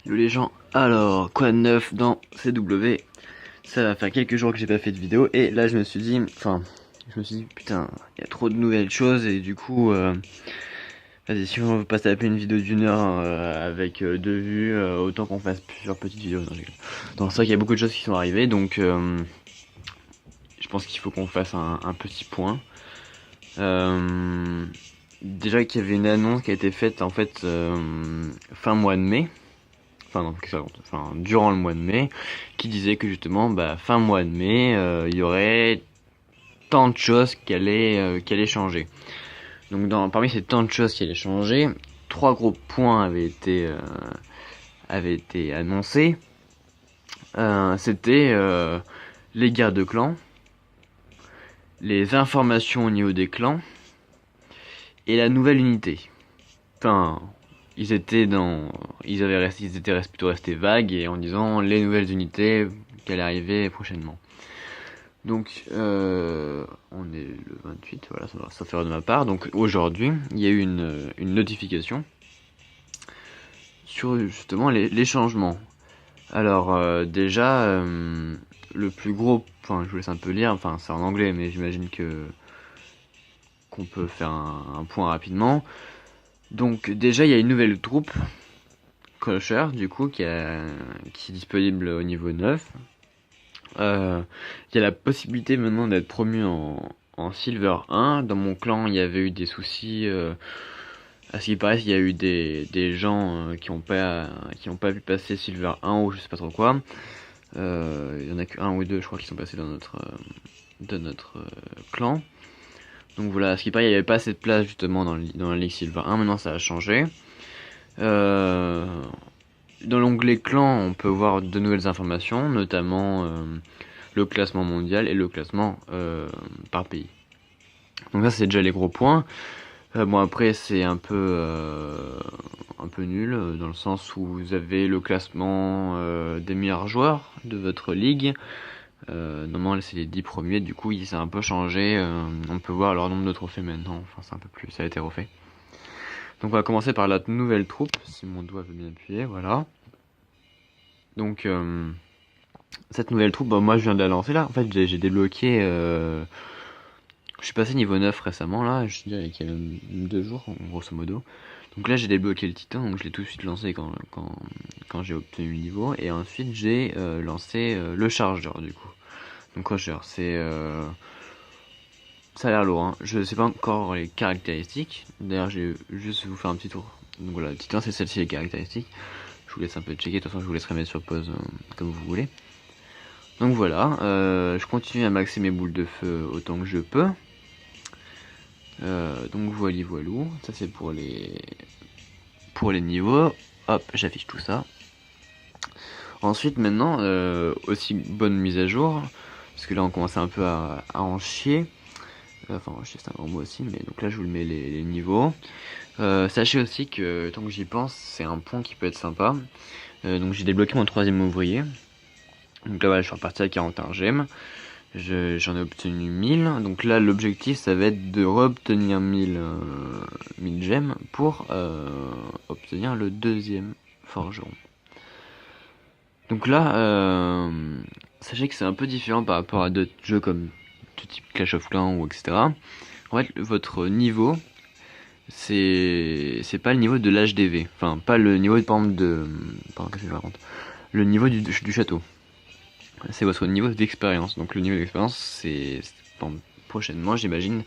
Yo les gens, alors quoi de neuf dans CW? Ça va faire quelques jours que j'ai pas fait de vidéo et là je me suis dit putain, il y a trop de nouvelles choses et du coup vas-y, si on veut pas se taper une vidéo d'1 heure avec 2 vues, autant qu'on fasse plusieurs petites vidéos. Donc c'est vrai qu'il y a beaucoup de choses qui sont arrivées, donc je pense qu'il faut qu'on fasse un petit point. Déjà qu'il y avait une annonce qui a été faite en fait fin mois de mai. Durant le mois de mai, qui disait que justement, fin mois de mai, il y aurait tant de choses qui allaient changer. Donc parmi ces tant de choses qui allaient changer, 3 gros points avaient été annoncés. C'était les guerres de clans, les informations au niveau des clans, et la nouvelle unité. Enfin, ils étaient plutôt restés vagues et en disant les nouvelles unités qui allaient arriver prochainement. Donc on est le 28, voilà, ça va faire de ma part. Donc aujourd'hui, il y a eu une notification sur justement les changements. Alors déjà, le plus gros, je vous laisse un peu lire, c'est en anglais, mais j'imagine qu'on peut faire un point rapidement. Donc déjà il y a une nouvelle troupe, Crusher, du coup, qui est disponible au niveau 9. Il y a la possibilité maintenant d'être promu en Silver 1. Dans mon clan, il y avait eu des soucis. À ce qui paraît, il y a eu des gens qui ont pas pu passer Silver 1 ou je sais pas trop quoi. Il y en a que 1 ou 2, je crois, qui sont passés dans notre clan. Donc voilà, à ce qui paraît, il n'y avait pas assez de place justement dans la Ligue Silver 1. Maintenant, ça a changé. Dans l'onglet clan, on peut voir de nouvelles informations, notamment le classement mondial et le classement par pays. Donc ça, c'est déjà les gros points. Bon, après, c'est un peu nul, dans le sens où vous avez le classement des meilleurs joueurs de votre ligue. Normalement c'est les 10 premiers, du coup ça a un peu changé, on peut voir leur nombre de trophées maintenant, c'est un peu plus, ça a été refait. Donc on va commencer par la nouvelle troupe, si mon doigt veut bien appuyer, voilà. Donc cette nouvelle troupe, moi je viens de la lancer là, en fait j'ai débloqué, je suis passé niveau 9 récemment là, je dirais qu'il y a même 2 jours grosso modo. Donc là j'ai débloqué le titan, donc je l'ai tout de suite lancé quand j'ai obtenu le niveau, et ensuite j'ai lancé le chargeur du coup. Donc Crusher, ça a l'air lourd, hein. Je sais pas encore les caractéristiques, d'ailleurs j'ai juste vous faire un petit tour. Donc voilà, le titan c'est celle-ci les caractéristiques. Je vous laisse un peu checker, de toute façon je vous laisserai mettre sur pause comme vous voulez. Donc voilà, je continue à maxer mes boules de feu autant que je peux. Donc voilou, ça c'est pour les niveaux. Hop, j'affiche tout ça. Ensuite maintenant, aussi bonne mise à jour, parce que là on commence un peu à en chier. Enfin en chier c'est un grand mot aussi, mais donc là je vous le mets les niveaux. Sachez aussi que tant que j'y pense, c'est un point qui peut être sympa. Donc j'ai débloqué mon 3ème ouvrier. Donc là voilà, je suis reparti à 41 gemmes. J'en ai obtenu 1000, donc là l'objectif ça va être de re-obtenir 1000 gemmes pour obtenir le 2ème forgeron. Donc là, sachez que c'est un peu différent par rapport à d'autres jeux comme tout type Clash of Clans ou etc. En fait votre niveau c'est pas le niveau de l'HDV, enfin pas le niveau par exemple qu'est-ce que je raconte, le niveau du château. C'est votre niveau d'expérience. Donc le niveau d'expérience, c'est prochainement, j'imagine,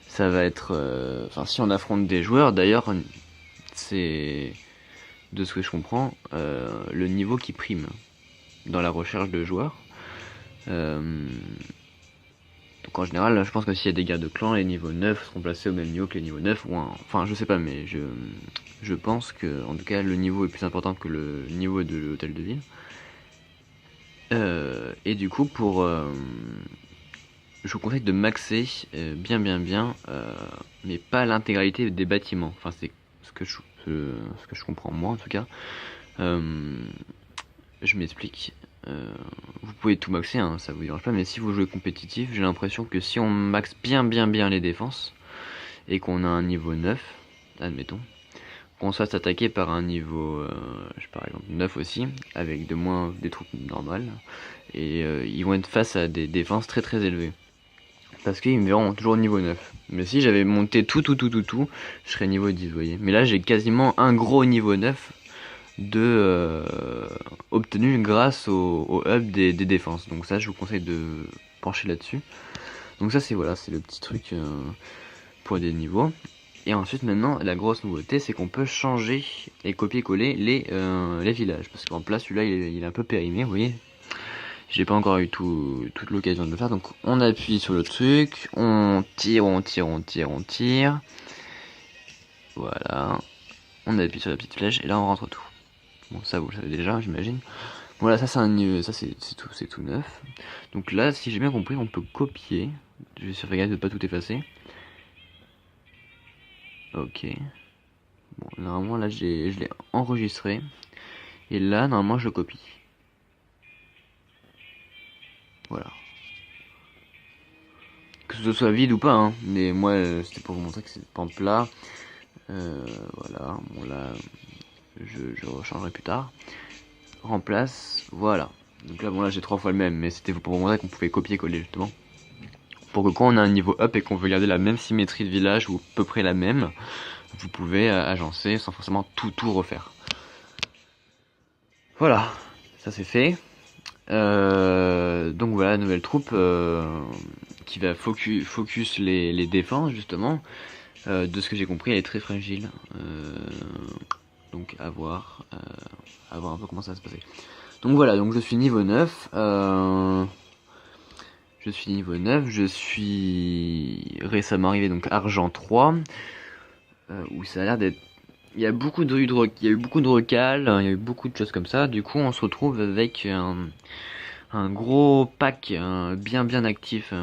ça va être, si on affronte des joueurs, d'ailleurs, c'est de ce que je comprends, le niveau qui prime dans la recherche de joueurs. Donc en général, je pense que s'il y a des guerres de clans, les niveaux 9 seront placés au même niveau que les niveaux 9 ou enfin je sais pas, mais je pense que en tout cas le niveau est plus important que le niveau de l'hôtel de ville. Et du coup je vous conseille de maxer bien, mais pas l'intégralité des bâtiments. Enfin c'est ce que je comprends moi en tout cas. Je m'explique. Vous pouvez tout maxer, hein, ça vous dérange pas, mais si vous jouez compétitif, j'ai l'impression que si on maxe bien les défenses, et qu'on a un niveau 9, admettons, qu'on se fasse attaquer par un niveau, par exemple 9 aussi, avec des troupes normales, et ils vont être face à des défenses très très élevées. Parce qu'ils me verront toujours au niveau 9. Mais si j'avais monté tout, je serais niveau 10, vous voyez. Mais là, j'ai quasiment un gros niveau 9 obtenu grâce au hub des défenses. Donc ça, je vous conseille de pencher là-dessus. Donc ça, c'est voilà, c'est le petit truc pour des niveaux. Et ensuite, maintenant, la grosse nouveauté, c'est qu'on peut changer et copier-coller les villages. Parce qu'en place, celui-là, il est un peu périmé, vous voyez. J'ai pas encore eu toute l'occasion de le faire. Donc on appuie sur le truc, on tire. Voilà. On appuie sur la petite flèche et là on rentre tout. Bon, ça vous le savez déjà, j'imagine. Voilà, ça c'est tout neuf. Donc là, si j'ai bien compris, on peut copier. Je vais faire gaffe de pas tout effacer. Ok. Bon, normalement là je l'ai enregistré. Et là, normalement je le copie. Voilà. Que ce soit vide ou pas, hein. Mais moi, c'était pour vous montrer que c'est pas plat. Voilà. Bon là, je rechangerai plus tard. Remplace, voilà. Donc là, bon là, j'ai 3 fois le même, mais c'était pour vous montrer qu'on pouvait copier-coller justement. Pour que quand on a un niveau up et qu'on veut garder la même symétrie de village ou à peu près la même, vous pouvez agencer sans forcément tout refaire. Voilà, ça c'est fait. Donc voilà, la nouvelle troupe qui va focus les défenses justement. De ce que j'ai compris, elle est très fragile. Donc à voir un peu comment ça va se passer. Donc voilà, donc je suis niveau 9. Je suis récemment arrivé donc argent 3. Où ça a l'air d'être. Il y a eu beaucoup de recals, il y a eu beaucoup de choses comme ça. Du coup, on se retrouve avec un gros pack bien actif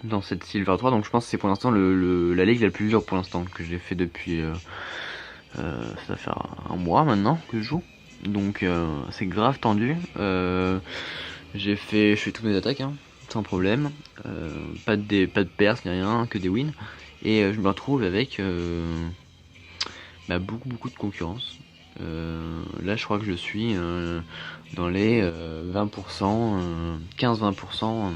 dans cette Silver 3. Donc je pense que c'est pour l'instant la ligue la plus dure pour l'instant que j'ai fait depuis. Ça va faire un mois maintenant que je joue. Donc c'est grave tendu. Je fais toutes mes attaques hein, sans problème. Pas de pertes ni rien, que des wins. Et je me retrouve avec beaucoup de concurrence. Là je crois que je suis dans les 20%, 15-20%.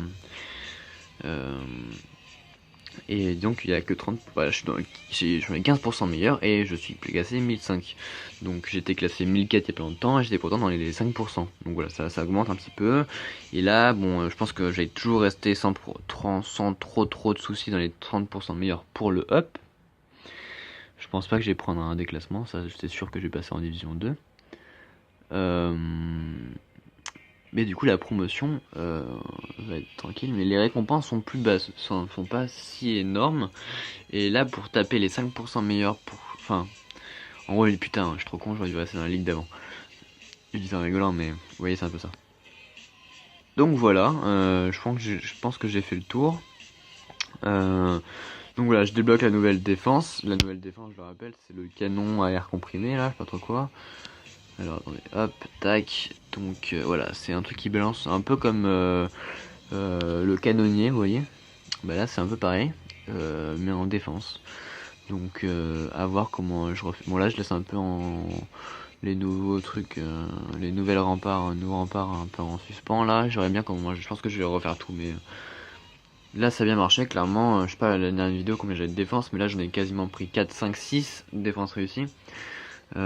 Et donc il y a que 30. Voilà, je suis 15% meilleur et je suis classé 1005. Donc j'étais classé 1004 il y a pas longtemps et j'étais pourtant dans les 5%. Donc voilà, ça augmente un petit peu. Et là, bon, je pense que j'allais toujours rester sans trop de soucis dans les 30% meilleurs pour le up. Je pense pas que je vais prendre un déclassement, ça c'est sûr que je vais passer en division 2. Mais du coup la promotion va être tranquille, mais les récompenses sont plus basses, sont pas si énormes. Et là pour taper les 5% meilleurs Enfin, en gros putain, je suis trop con, j'aurais dû rester dans la ligue d'avant. Je dis ça en rigolant, mais vous voyez c'est un peu ça. Donc voilà, je pense que j'ai fait le tour. Donc voilà, je débloque la nouvelle défense. La nouvelle défense, je le rappelle, c'est le canon à air comprimé là, je sais pas trop quoi. Alors attendez, hop, tac. Donc voilà, c'est un truc qui balance un peu comme le canonnier, vous voyez. Bah là c'est un peu pareil, mais en défense. Donc à voir comment je refais. Bon là je laisse un peu en les nouveaux trucs, les nouveaux remparts un peu en suspens. Là j'aurais bien comment moi je pense que je vais refaire tout, mais là ça a bien marché clairement. Je sais pas la dernière vidéo combien j'avais de défense, mais là j'en ai quasiment pris 4, 5, 6 défense réussies. C'est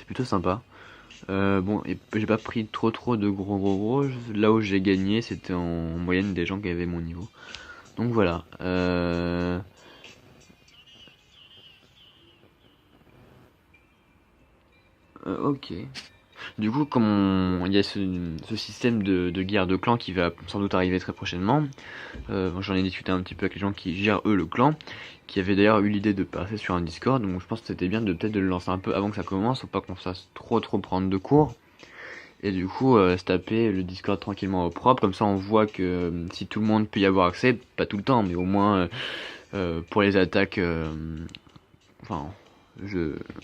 plutôt sympa. Bon, et j'ai pas pris trop de gros. Là où j'ai gagné, c'était en moyenne des gens qui avaient mon niveau. Donc voilà. Ok. Du coup, comme il y a ce système de guerre de clan qui va sans doute arriver très prochainement, j'en ai discuté un petit peu avec les gens qui gèrent eux le clan, qui avaient d'ailleurs eu l'idée de passer sur un Discord, donc je pense que c'était bien peut-être de le lancer un peu avant que ça commence, pour pas qu'on se fasse trop prendre de cours. Et du coup, se taper le Discord tranquillement au propre, comme ça on voit que si tout le monde peut y avoir accès, pas tout le temps, mais au moins pour les attaques, enfin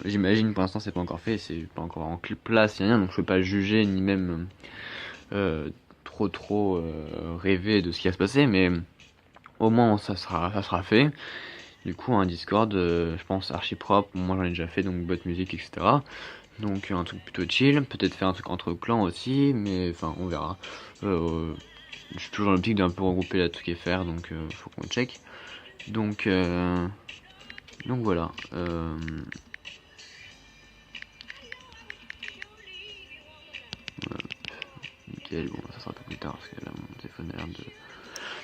j'imagine pour l'instant c'est pas encore fait, c'est pas encore en place, ni rien, donc je peux pas juger ni même trop rêver de ce qui va se passer, mais au moins ça sera fait. Du coup un Discord, je pense archi propre, moi j'en ai déjà fait, donc bot musique, etc. Donc un truc plutôt chill, peut-être faire un truc entre clans aussi, mais enfin on verra. Je suis toujours dans l'optique d'un peu regrouper là tout ce qui est faire, donc faut qu'on check. Donc voilà. Nickel, bon ça sera un peu plus tard parce que là mon téléphone a l'air de.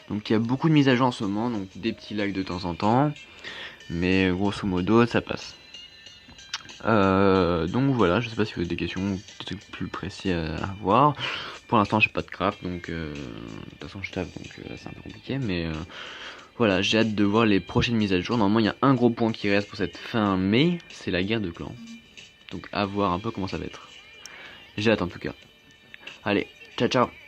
Donc il y a beaucoup de mises à jour en ce moment, donc des petits lags de temps en temps, mais grosso modo ça passe. Donc voilà, je sais pas si vous avez des questions ou des trucs plus précis à voir. Pour l'instant j'ai pas de craft, donc de toute façon je tape, donc c'est un peu compliqué, mais voilà, j'ai hâte de voir les prochaines mises à jour. Normalement il y a un gros point qui reste pour cette fin mai, c'est la guerre de clans. Donc à voir un peu comment ça va être. J'ai hâte en tout cas. Allez, ciao ciao.